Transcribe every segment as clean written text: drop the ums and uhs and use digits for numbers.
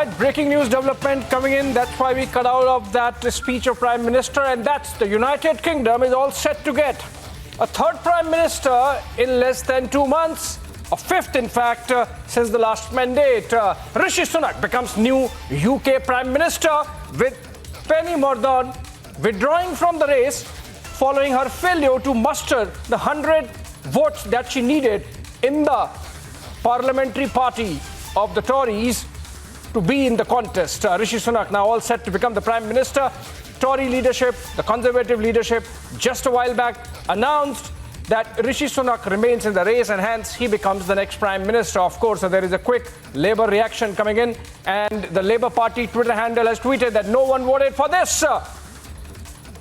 Right, breaking news development coming in. That's why we cut out of that speech of Prime Minister, and that's the United Kingdom is all set to get a third Prime Minister in less than 2 months. A fifth, in fact, since the last mandate. Rishi Sunak becomes new UK Prime Minister, with Penny Mordaunt withdrawing from the race following her failure to muster the 100 votes that she needed in the parliamentary party of the Tories to be in the contest. Rishi Sunak now all set to become the Prime Minister. Tory leadership, the Conservative leadership, just a while back announced that Rishi Sunak remains in the race and hence he becomes the next Prime Minister. Of course, there is a quick Labour reaction coming in, and the Labour Party Twitter handle has tweeted that no one voted for this.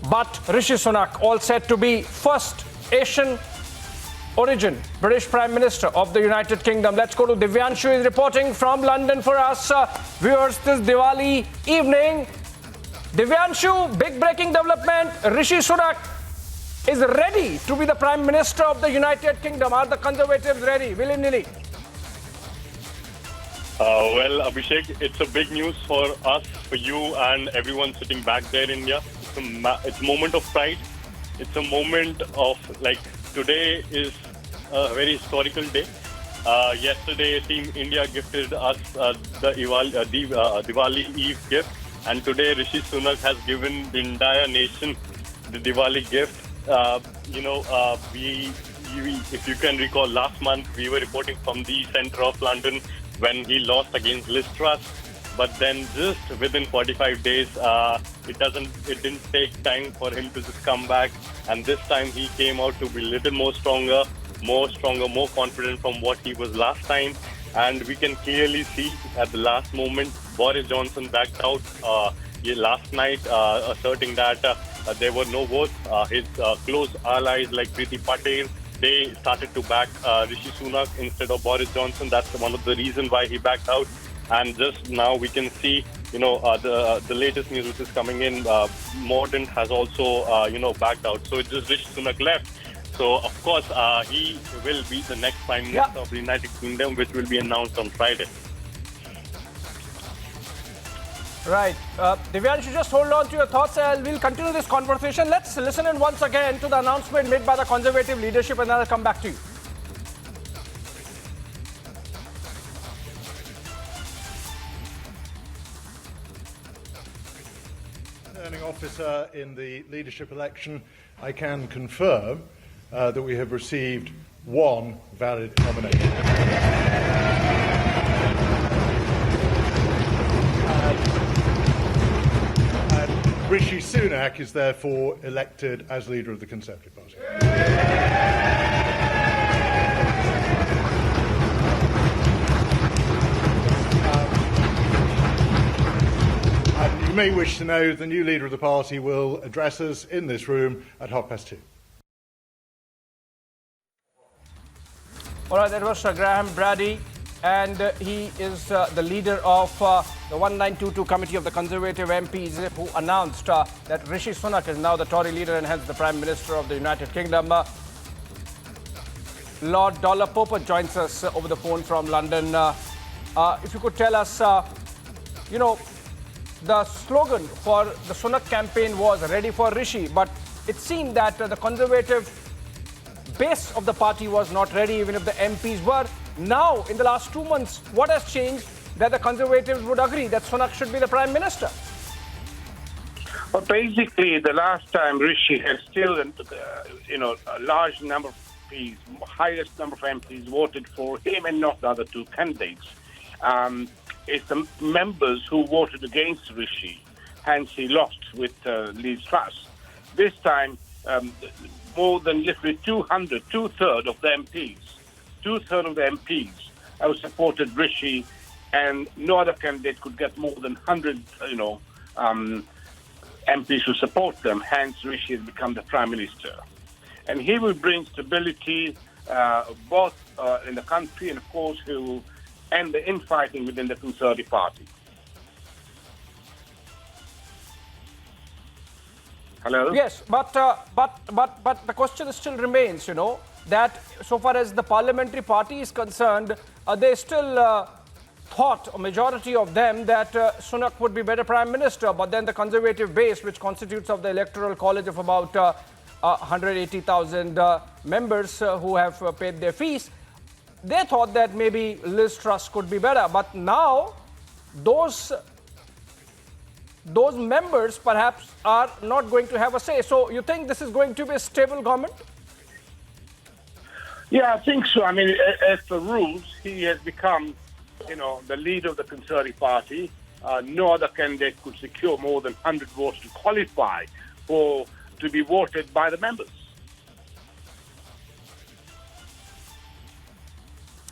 But Rishi Sunak all set to be first Asian origin British Prime Minister of the United Kingdom. Let's go to Divyanshu, is reporting from London for us. Viewers, this Diwali evening. Divyanshu, big breaking development. Rishi Sunak is ready to be the Prime Minister of the United Kingdom. Are the Conservatives ready, willy-nilly? Well, Abhishek, it's a big news for us, for you and everyone sitting back there in India. It's a moment of pride. It's a moment of, like, today is a very historical day. Yesterday, Team India gifted us the Diwali Eve gift, and today Rishi Sunak has given the entire nation the Diwali gift. If you can recall, last month we were reporting from the centre of London when he lost against Liz Truss. But then just within 45 days, it didn't take time for him to just come back. And this time he came out to be a little more stronger, more confident from what he was last time. And we can clearly see at the last moment, Boris Johnson backed out last night, asserting that there were no votes. His close allies like Priti Patel, they started to back Rishi Sunak instead of Boris Johnson. That's one of the reasons why he backed out. And just now we can see, the latest news which is coming in, Mordaunt has also, backed out. So it's just Rishi Sunak left. So, of course, he will be the next Prime Minister of the United Kingdom, which will be announced on Friday. Right. Divyanshu, just hold on to your thoughts. We'll continue this conversation. Let's listen in once again to the announcement made by the Conservative leadership, and then I'll come back to you. Returning officer in the leadership election, I can confirm that we have received one valid nomination. And Rishi Sunak is therefore elected as leader of the Conservative Party. You may wish to know the new leader of the party will address us in this room at 2:30. All right, that was Graham Brady, and he is the leader of the 1922 Committee of the Conservative MPs, who announced that Rishi Sunak is now the Tory leader and hence the Prime Minister of the United Kingdom. Lord Dollar Popper joins us over the phone from London. If you could tell us, the slogan for the Sunak campaign was "Ready for Rishi," but it seemed that the Conservative base of the party was not ready, even if the MPs were. Now, in the last 2 months, what has changed that the Conservatives would agree that Sunak should be the Prime Minister? Well, basically, the last time Rishi had still, a large number of MPs, highest number of MPs voted for him and not the other two candidates. It's the members who voted against Rishi, hence he lost with Liz Truss. This time, more than literally 2/3 of the MPs have supported Rishi, and no other candidate could get more than 100, MPs to support them. Hence, Rishi has become the Prime Minister. And he will bring stability both in the country and, of course, he will end the infighting within the Conservative Party. Hello? Yes, but the question still remains, that so far as the parliamentary party is concerned, they still thought, a majority of them, that Sunak would be better Prime Minister. But then the Conservative base, which constitutes of the Electoral College of about 180,000 members who have paid their fees, they thought that maybe Liz Truss could be better. But now those members perhaps are not going to have a say. So you think this is going to be a stable government? Yeah, I think so. I mean, as per rules, he has become, the leader of the Conservative Party. No other candidate could secure more than 100 votes to qualify to be voted by the members.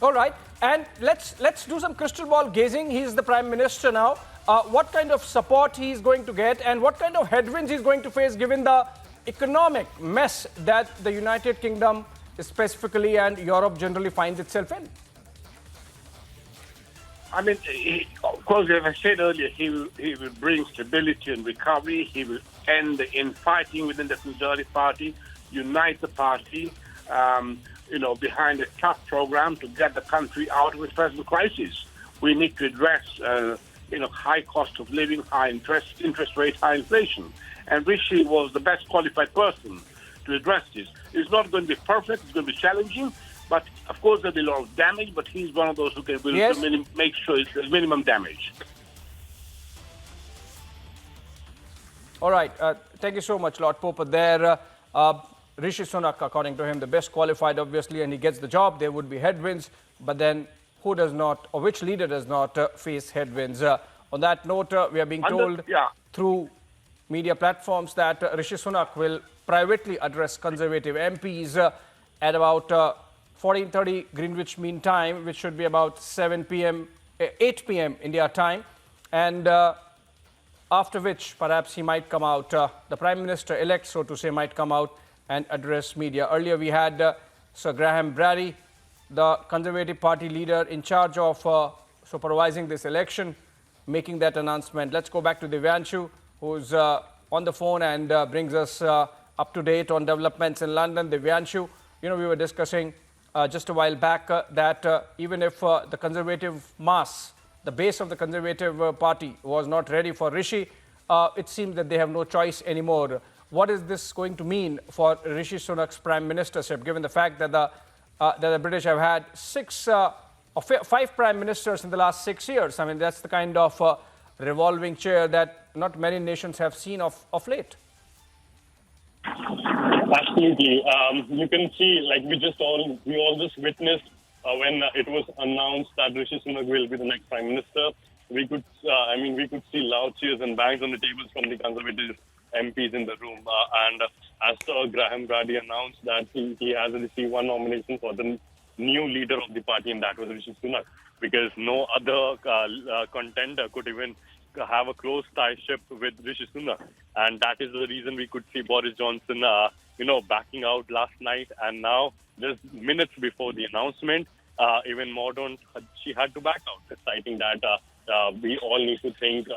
All right, and let's do some crystal ball gazing. He's the Prime Minister now. What kind of support he's going to get, and what kind of headwinds he's going to face, given the economic mess that the United Kingdom specifically and Europe generally finds itself in? I mean, of course, as I said earlier, he will bring stability and recovery. He will end the infighting within the Conservative Party, unite the party, behind a tough program to get the country out of its present crisis. We need to address, high cost of living, high interest rate, high inflation. And Rishi was the best qualified person to address this. It's not going to be perfect. It's going to be challenging. But, of course, there'll be a lot of damage, but he's one of those who can make sure it's minimum damage. All right. Thank you so much, Lord Popper. There, Rishi Sunak, according to him, the best qualified, obviously, and he gets the job. There would be headwinds, but then who does not, or which leader does not face headwinds? On that note, we are being told through media platforms that Rishi Sunak will privately address Conservative MPs at about 14:30 Greenwich Mean Time, which should be about 8 p.m. India time. And after which, perhaps he might come out, the Prime Minister-elect, so to say, might come out and address media. Earlier, we had Sir Graham Brady, the Conservative Party leader in charge of supervising this election, making that announcement. Let's go back to Divyanshu, who's on the phone and brings us up to date on developments in London. Divyanshu, we were discussing just a while back that even if the Conservative mass, the base of the Conservative Party was not ready for Rishi, it seems that they have no choice anymore. What is this going to mean for Rishi Sunak's Prime Ministership, given the fact that the British have had 5 Prime Ministers in the last 6 years? I mean, that's the kind of revolving chair that not many nations have seen of late. Absolutely. You can see, like we all just witnessed when it was announced that Rishi Sunak will be the next Prime Minister. We could see loud cheers and bangs on the tables from the Conservative MPs in the room. And as Sir Graham Brady announced that he has received one nomination for the new leader of the party, and that was Rishi Sunak, because no other contender could even have a close tie-ship with Rishi Sunak. And that is the reason we could see Boris Johnson, backing out last night. And now, just minutes before the announcement, even Mordaunt, she had to back out, citing that we all need to think,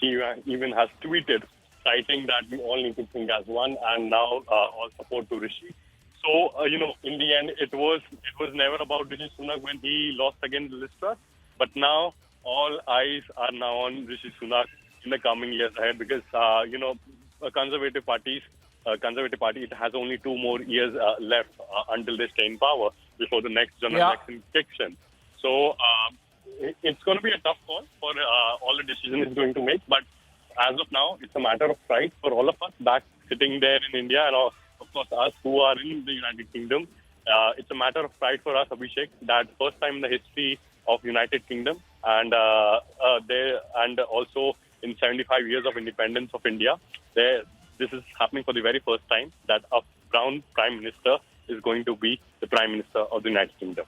she even has tweeted, citing that we all need to think as one, and now all support to Rishi. So, in the end, it was never about Rishi Sunak when he lost against Liz Truss, but now all eyes are now on Rishi Sunak in the coming years ahead, because, Conservative Party, it has only 2 more years left until they stay in power before the next general election kicks in. So, it's going to be a tough call for all the decisions it's going to make, but as of now, it's a matter of pride for all of us back sitting there in India, and of course us who are in the United Kingdom. It's a matter of pride for us, Abhishek, that first time in the history of United Kingdom, and also in 75 years of independence of India, this is happening for the very first time that a brown Prime Minister is going to be the Prime Minister of the United Kingdom.